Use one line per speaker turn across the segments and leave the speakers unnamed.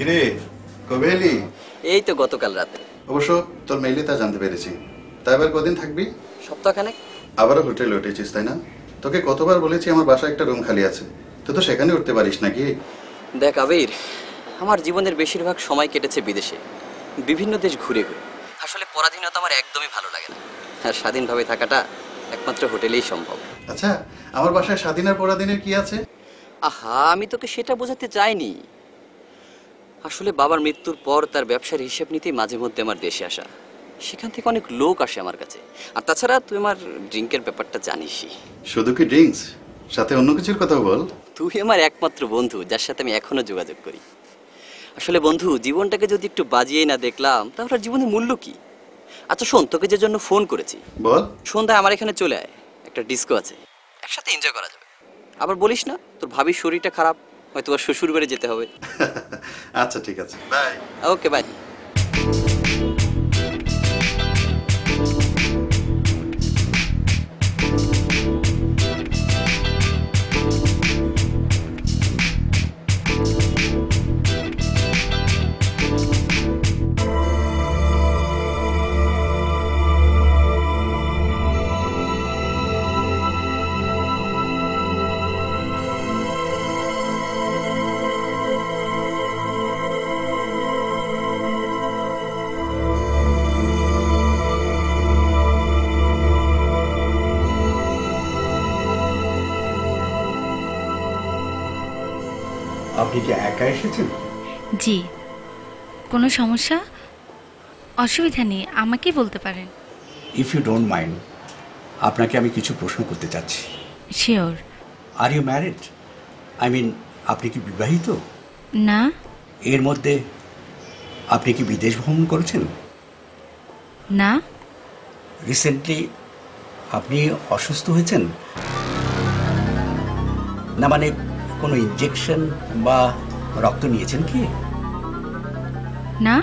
কিরে কবে এলি?
এই তো গতকাল রাতে।
অবশ্য তোর মেইলে তা জানতে পেরেছি। তা এবার কদিন থাকবি?
সপ্তাহখানেক।
আবারও হোটেলে উঠেছিস তাই না? তোকে কতবার বলেছি আমার বাসায় একটা রুম খালি আছে, তুই তো সেখানে উঠতে পারিস নাকি?
দেখ আবির, আমার জীবনের বেশিরভাগ সময় কেটেছে বিদেশে, বিভিন্ন দেশ ঘুরে ঘুরে। আসলে পরাধীনতা আমার একদমই ভালো লাগে না, আর স্বাধীনভাবে থাকাটা একমাত্র হোটেলেই সম্ভব।
আচ্ছা, আমার বাসায় স্বাধীন আর পরাধীনের কি আছে?
আহা, আমি তোকে সেটা বোঝাতে চাইনি। আসলে বাবার মৃত্যুর পর তার ব্যবসার হিসেব নিতেই মাঝে মধ্যে আমার দেশে আসা। সেখান থেকে অনেক লোক আসে আমার কাছে। আর তাছাড়া তুই আমার ড্রিঙ্কের ব্যাপারটা জানিসই।
শুধু কি ড্রিঙ্কস, সাথে অন্য কিছুর কথা বল।
তুই আমার একমাত্র বন্ধু, যার সাথে আমি এখনো যোগাযোগ করি। আসলে বন্ধু, জীবনটাকে যদি একটু বাজিয়েই না দেখলাম তাহলে আর জীবনের মূল্য কি? আচ্ছা শোন, তোকে যে জন্য ফোন করেছি,
বল।
সন্ধ্যায় আমার এখানে চলে আয়, একটা ডিস্কো আছে, একসাথে এনজয় করা যাবে। আবার বলিস না তোর ভাবির শরীরটা খারাপ, হয়তো ওর শ্বশুর বাড়ি যেতে হবে।
আচ্ছা ঠিক আছে, বাই।
Okay bye.
আপনি কি একা এসেছেন?
জি। কোনো সমস্যা? অসুবিধা নেই, আমাকেই বলতে পারেন।
ইফ ইউ ডোন্ট মাইন্ড, আপনাকে আমি কিছু প্রশ্ন করতে চাচ্ছি।
Sure.
Are you married? I mean, আপনি কি বিবাহিত?
না।
এর মধ্যে আপনি কি বিদেশ ভ্রমণ করেছেন?
না।
রিসেন্টলি আপনি অসুস্থ হয়েছেন? না মানে কোনো ইনজেকশন বা রক্ত নিয়েছেন কি?
না।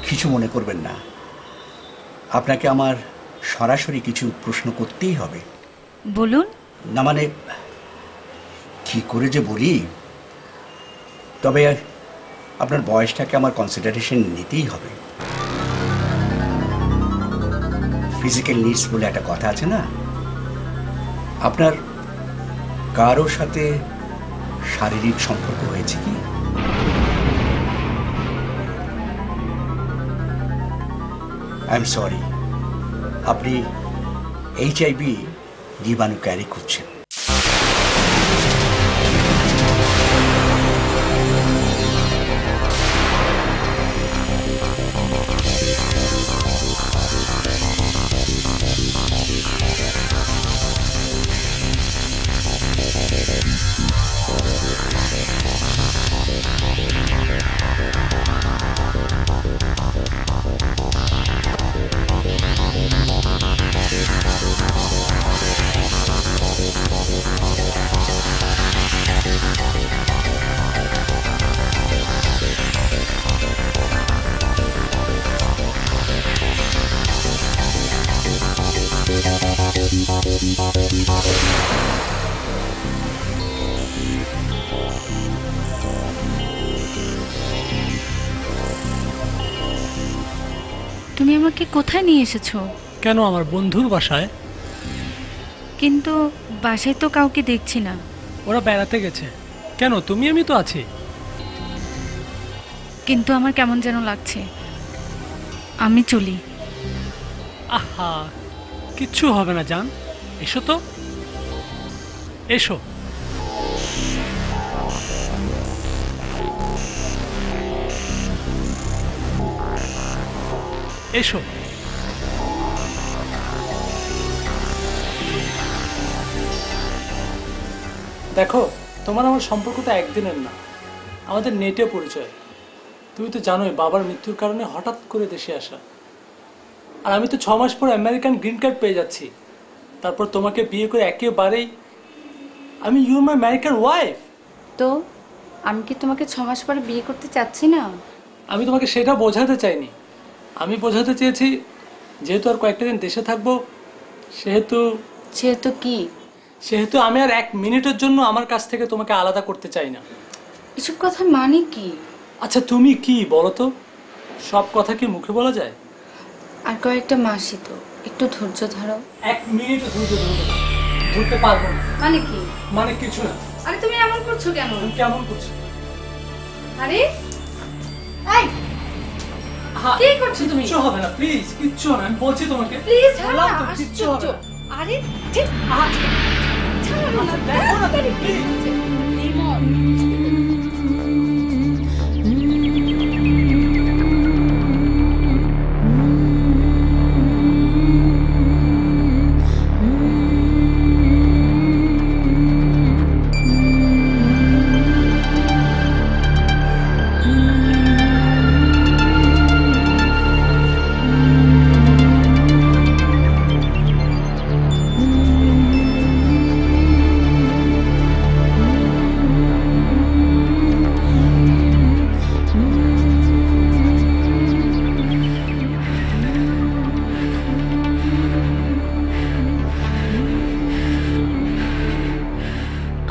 কিছু মনে করবেন না, আপনাকে আমার সরাসরি কিছু প্রশ্ন করতেই হবে।
বলুন।
না মানে কি করে যে বলি, তবে আপনার বয়সটাকে আমার কনসিডারেশন নিতেই হবে। ফিজিক্যাল নিডস বলে একটা কথা আছে না? আপনার কারোর সাথে শারীরিক সম্পর্ক হয়েছে কি? আই এম সরি, আপনি HIV জীবাণু ক্যারি করছেন।
তুমি আমাকে কোথায় নিয়ে এসেছো?
কেন, আমার বন্ধুর বাসায়।
কিন্তু বাসায় তো কাউকে দেখছি না।
ওরা বেড়াতে গেছে। কেন, তুমি আমি তো আছি।
কিন্তু আমার কেমন যেন লাগছে, আমি চলি।
আহা, কিচ্ছু হবে না জান, এসো তো, এসো। এসো। দেখো, তোমার আমার সম্পর্ক তো একদিনের না, আমাদের নেটে পরিচয়। তুমি তো জানোই বাবার মৃত্যুর কারণে হঠাৎ করে দেশে আসা। আর আমি তো 6 মাস পর আমেরিকান গ্রিন কার্ড পেয়ে যাচ্ছি। তারপর তোমাকে বিয়ে করে একেবারেই আমি ইউ মাই আমেরিকান ওয়াইফ।
তো আমি কি তোমাকে 6 মাস পরে বিয়ে করতে চাচ্ছি না?
আমি তোমাকে সেটা বোঝাতে চাইনি, আমি বোঝাতে চেয়েছি যেহেতু আর কয়েকটা দিন দেশে থাকবো, সেহেতু
সেহেতু কি?
সেহেতু আমি আর 1 মিনিটের জন্য আমার কাছ থেকে তোমাকে আলাদা করতে চাই না।
এসব কথা মানে কি?
আচ্ছা তুমি কি বলো তো, সব কথা কি মুখে বলা যায়?
আর কয়েকটা মাসই তো, একটু ধৈর্য ধরো।
1 মিনিট ধরতে পারবো না।
মানে কি?
মানে কিছু না।
আরে তুমি এমন করছো কেন?
তুমি কেমন করছো?
আরে এই কি করছো তুমি?
কিচ্ছু হবে না, প্লিজ, কিচ্ছু হবে না, আমি বলছি তোমাকে।
প্লিজ
বললাম তো, কিচ্ছু হবে না।
আরে ঠিক ছাড়ো না,
দেখো না তুমি, প্লিজ।
লিমন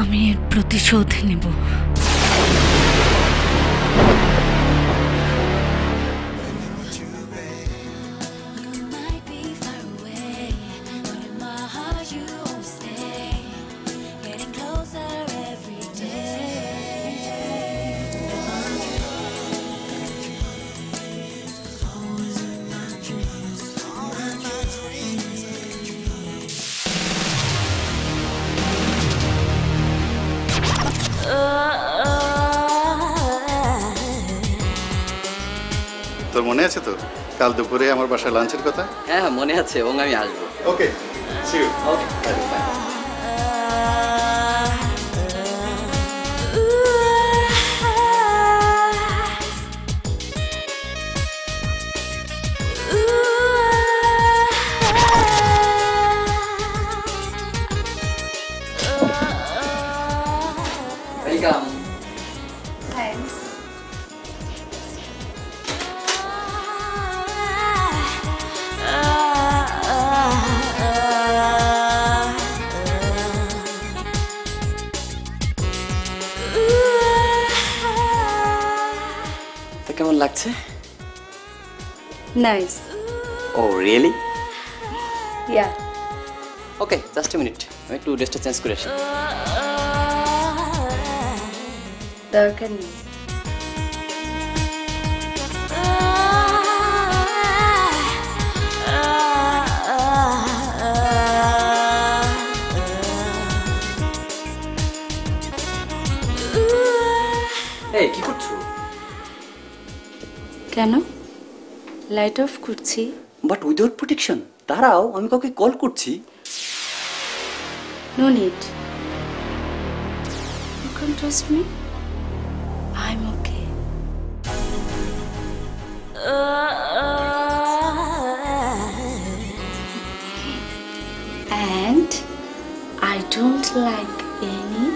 আমি এর প্রতিশোধ নেব।
তোর মনে আছে তো কাল দুপুরে আমার বাসায় লাঞ্চের কথা?
হ্যাঁ হ্যাঁ, মনে আছে, এবং আমি আসবো।
Okay, see you.
Okay, bye. Welcome.
Thanks.
তো কেমন লাগছে?
Nice.
Oh really?
Yeah.
Okay, just a minute, আমি একটু ড্রেসটা চেঞ্জ করে আসি।
দরকার নেই।
এই কি করছো?
কেন? লাইট অফ করছি।
But without protection. দাঁড়াও, আমি কাউকে কল করছি।
No need. You can trust me. I'm okay. And I don't like any